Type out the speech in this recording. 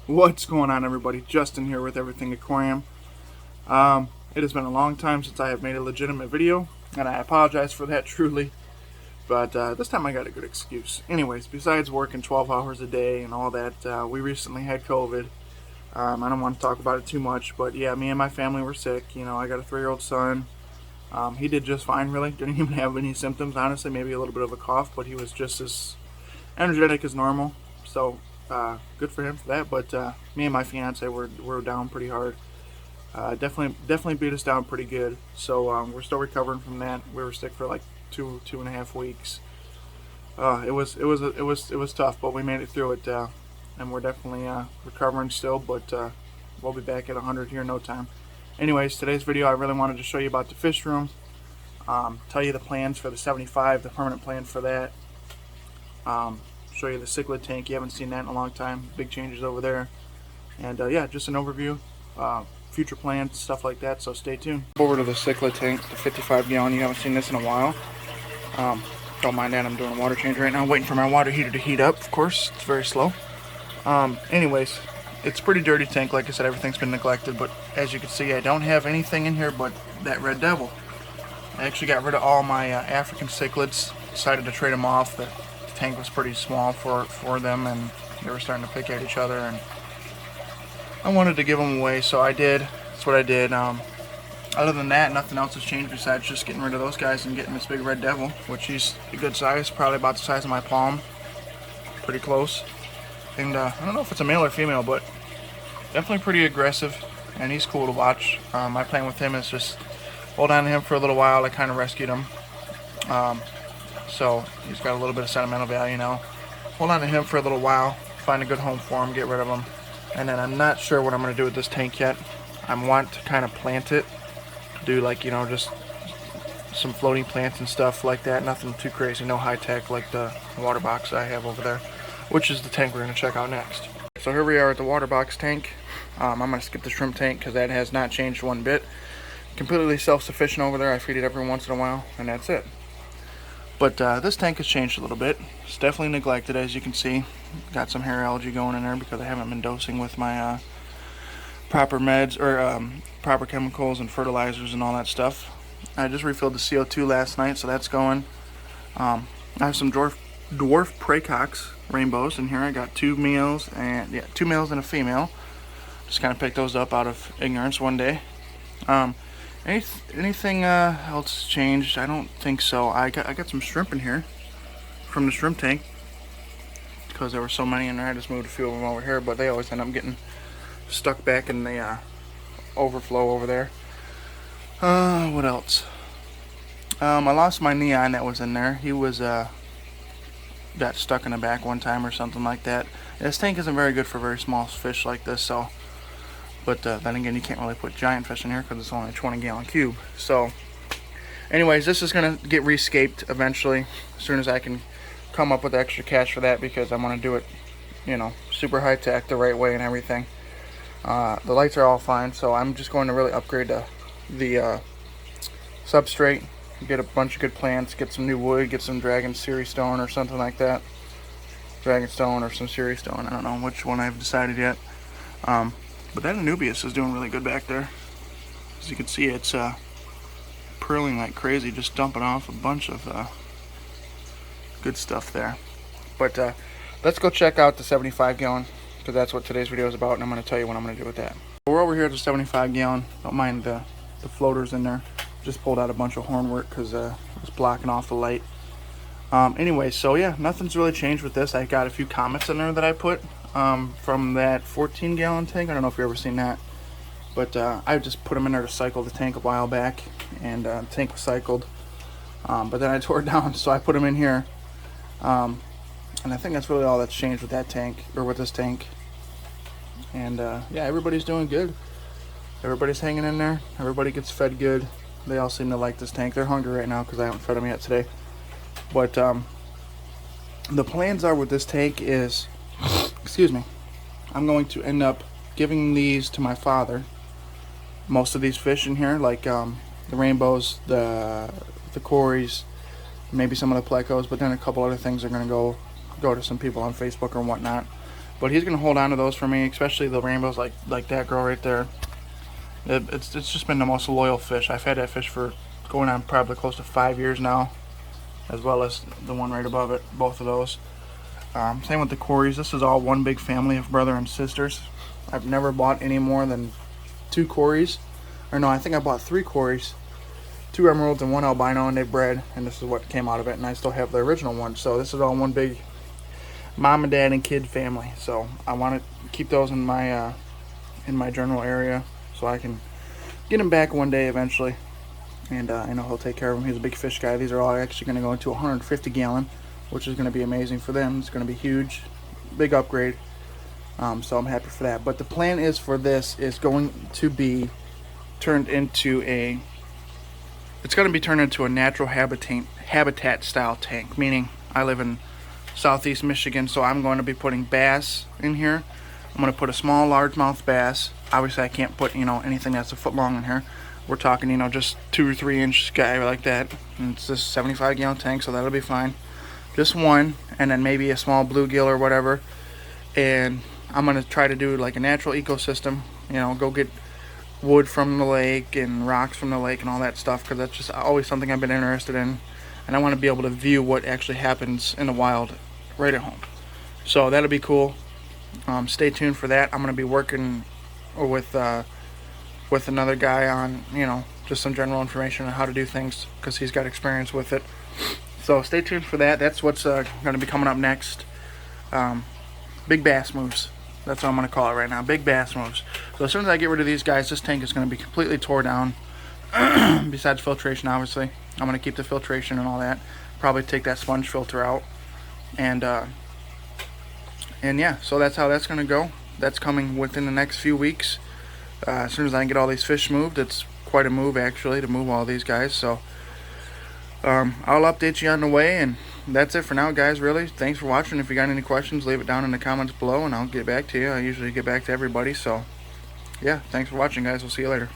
What's going on, everybody? Justin here with Everything Aquarium. It has been a long time since I have made a legitimate video, and I apologize for that truly, but this time I got a good excuse. Anyways, besides working 12 hours a day and all that, we recently had COVID. I don't want to talk about it too much, but yeah, me and my family were sick. You know, I got a 3-year-old son. He did just fine, really. Didn't even have any symptoms, honestly. Maybe a little bit of a cough, but he was just as energetic as normal. So good for him for that. But me and my fiance were down pretty hard. Definitely beat us down pretty good. So we're still recovering from that. We were sick for like 2.5 weeks. It was tough, but we made it through it, and we're definitely recovering still. But we'll be back at 100 here in no time. Anyways, today's video I really wanted to show you about the fish room. Tell you the plans for the 75, the permanent plan for that. Show you the cichlid tank. You haven't seen that in a long time. Big changes over there. And yeah, just an overview, future plans, stuff like that. So stay tuned. Over to the cichlid tank, the 55 gallon. You haven't seen this in a while. Don't mind that. I'm doing a water change right now. Waiting for my water heater to heat up. Of course, it's very slow. Anyways, it's a pretty dirty tank. Like I said, everything's been neglected. But as you can see, I don't have anything in here but that red devil. I actually got rid of all my African cichlids. Decided to trade them off. The tank was pretty small for them, and they were starting to pick at each other, and I wanted to give them away, so I did. That's what I did. Other than that, nothing else has changed besides just getting rid of those guys and getting this big red devil, which he's a good size, probably about the size of my palm, pretty close. And I don't know if it's a male or female, but definitely pretty aggressive, and he's cool to watch. My plan with him is just hold on to him for a little while. I kind of rescued him. So he's got a little bit of sentimental value now. Hold on to him for a little while, find a good home for him, get rid of him. And then I'm not sure what I'm going to do with this tank yet. I want to kind of plant it, do like, you know, just some floating plants and stuff like that. Nothing too crazy, no high tech like the water box I have over there, which is the tank we're going to check out next. So here we are at the water box tank. I'm going to skip the shrimp tank because that has not changed one bit. Completely self-sufficient over there. I feed it every once in a while, and that's it. But this tank has changed a little bit. It's definitely neglected, as you can see. Got some hair algae going in there because I haven't been dosing with my proper meds or proper chemicals and fertilizers and all that stuff. I just refilled the CO2 last night, so that's going. I have some dwarf praecox rainbows in here. I got 2 males and and a female. Just kind of picked those up out of ignorance one day. Anything else changed? I don't think so. I got some shrimp in here from the shrimp tank because there were so many in there. I just moved a few of them over here, but they always end up getting stuck back in the overflow over there. What else? I lost my neon that was in there. He was got stuck in the back one time or something like that. This tank isn't very good for very small fish like this, so. But then again, you can't really put giant fish in here because it's only a 20-gallon cube. So, anyways, this is going to get rescaped eventually as soon as I can come up with extra cash for that, because I want to do it, you know, super high tech, the right way and everything. The lights are all fine, so I'm just going to really upgrade the substrate, get a bunch of good plants, get some new wood, get some Dragon Series Stone or something like that. Dragon Stone or some Series Stone. I don't know which one I've decided yet. But that Anubias is doing really good back there. As you can see, it's pearling like crazy, just dumping off a bunch of good stuff there. But let's go check out the 75 gallon, because that's what today's video is about, and I'm going to tell you what I'm going to do with that. We're over here at the 75 gallon. Don't mind the floaters in there. Just pulled out a bunch of hornwork because it was blocking off the light. Anyway, so yeah, nothing's really changed with this. I got a few comments in there that I put from that 14-gallon tank. I don't know if you've ever seen that, but I just put them in there to cycle the tank a while back, and the tank was cycled, but then I tore it down, so I put them in here, and I think that's really all that's changed with that tank, or with this tank. And yeah, everybody's doing good. Everybody's hanging in there. Everybody gets fed good. They all seem to like this tank. They're hungry right now because I haven't fed them yet today. But the plans are with this tank is, excuse me, I'm going to end up giving these to my father. Most of these fish in here, like the rainbows, the cories, maybe some of the plecos, but then a couple other things are going to go to some people on Facebook or whatnot. But he's gonna hold on to those for me, especially the rainbows like that girl right there. It's just been the most loyal fish. I've had that fish for going on probably close to 5 years now, as well as the one right above it, both of those. Same with the Corys. This is all one big family of brother and sisters. I've never bought any more than 2 Corys. Or no, I think I bought 3 Corys, 2 emeralds and 1 albino, and they bred, and this is what came out of it, and I still have the original one. So this is all one big mom and dad and kid family. So I want to keep those in my general area so I can get him back one day eventually. And I know he'll take care of him. He's a big fish guy. These are all actually going to go into 150 gallon, which is going to be amazing for them. It's going to be huge, big upgrade. So I'm happy for that. But the plan is for this is going to be turned into a natural habitat style tank. Meaning, I live in southeast Michigan, so I'm going to be putting bass in here. I'm going to put a small largemouth bass. Obviously, I can't put anything that's a foot long in here. We're talking just 2 or 3 inch guy like that. And it's this 75 gallon tank, so that'll be fine. Just one, and then maybe a small bluegill or whatever. And I'm going to try to do like a natural ecosystem. Go get wood from the lake and rocks from the lake and all that stuff, because that's just always something I've been interested in. And I want to be able to view what actually happens in the wild right at home. So that'll be cool. Stay tuned for that. I'm going to be working with another guy on just some general information on how to do things, because he's got experience with it. So stay tuned for that. That's what's going to be coming up next. Big bass moves. That's what I'm going to call it right now. Big bass moves. So as soon as I get rid of these guys, this tank is going to be completely tore down. Besides filtration, obviously. I'm going to keep the filtration and all that. Probably take that sponge filter out. And yeah, so that's how that's going to go. That's coming within the next few weeks. As soon as I can get all these fish moved. It's quite a move, actually, to move all these guys. So I'll update you on the way, and that's it for now, guys. Really, thanks for watching. If you got any questions, leave it down in the comments below, and I'll get back to you. I usually get back to everybody. So yeah, thanks for watching, guys. We'll see you later.